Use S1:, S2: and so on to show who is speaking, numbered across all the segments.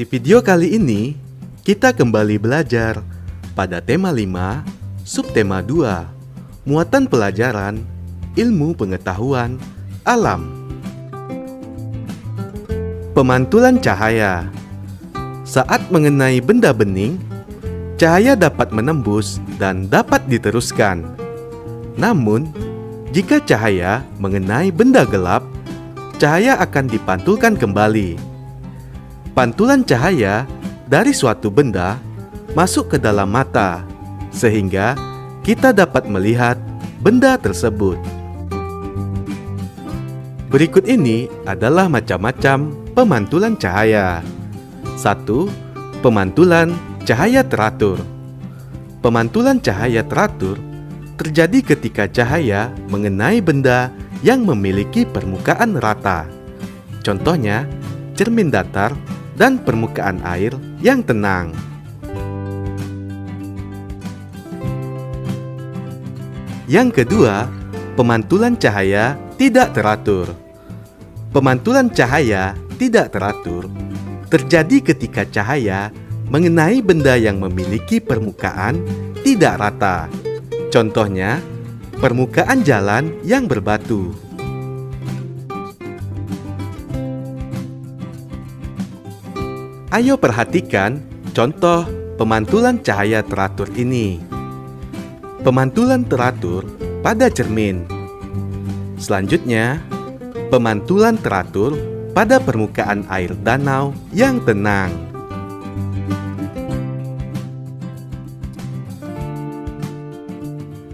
S1: Di video kali ini, kita kembali belajar pada tema 5, subtema 2, muatan pelajaran, ilmu pengetahuan, alam. Pemantulan cahaya. Saat mengenai benda bening, cahaya dapat menembus dan dapat diteruskan. Namun, jika cahaya mengenai benda gelap, cahaya akan dipantulkan kembali. Pantulan cahaya dari suatu benda masuk ke dalam mata, sehingga kita dapat melihat benda tersebut. Berikut ini adalah macam-macam pemantulan cahaya. 1. Pemantulan cahaya teratur. Pemantulan cahaya teratur terjadi ketika cahaya mengenai benda yang memiliki permukaan rata. Contohnya, cermin datar dan permukaan air yang tenang. Yang kedua, pemantulan cahaya tidak teratur. Pemantulan cahaya tidak teratur terjadi ketika cahaya mengenai benda yang memiliki permukaan tidak rata. Contohnya, permukaan jalan yang berbatu. Ayo perhatikan contoh pemantulan cahaya teratur ini. Pemantulan teratur pada cermin. Selanjutnya, pemantulan teratur pada permukaan air danau yang tenang.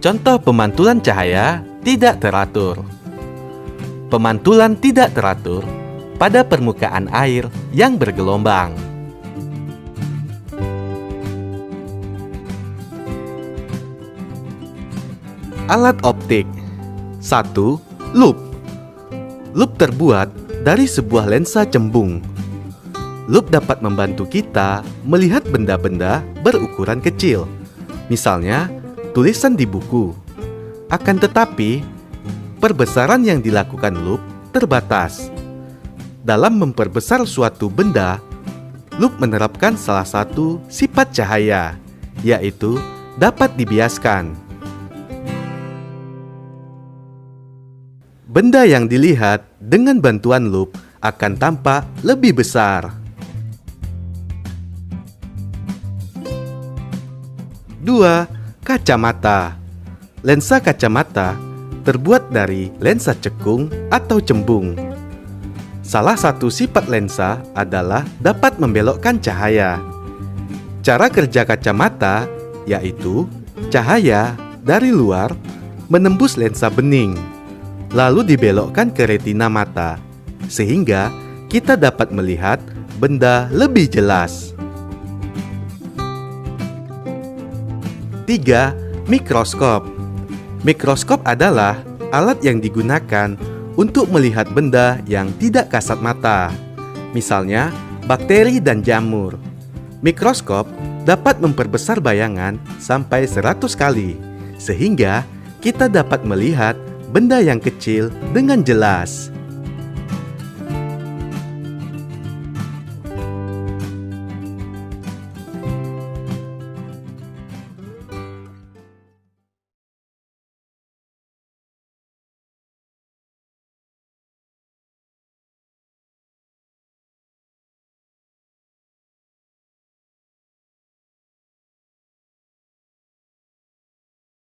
S1: Contoh pemantulan cahaya tidak teratur. Pemantulan tidak teratur pada permukaan air yang bergelombang. Alat optik. 1. Lup. Lup terbuat dari sebuah lensa cembung. Lup dapat membantu kita melihat benda-benda berukuran kecil, misalnya tulisan di buku. Akan tetapi, perbesaran yang dilakukan lup terbatas. Dalam memperbesar suatu benda, lup menerapkan salah satu sifat cahaya, yaitu dapat dibiaskan. Benda yang dilihat dengan bantuan lup akan tampak lebih besar. 2. Kacamata. Lensa kacamata terbuat dari lensa cekung atau cembung. Salah satu sifat lensa adalah dapat membelokkan cahaya. Cara kerja kacamata yaitu cahaya dari luar menembus lensa bening, lalu dibelokkan ke retina mata, sehingga kita dapat melihat benda lebih jelas. 3. Mikroskop. Mikroskop adalah alat yang digunakan untuk melihat benda yang tidak kasat mata, misalnya bakteri dan jamur. Mikroskop dapat memperbesar bayangan sampai 100 kali, sehingga kita dapat melihat benda yang kecil dengan jelas.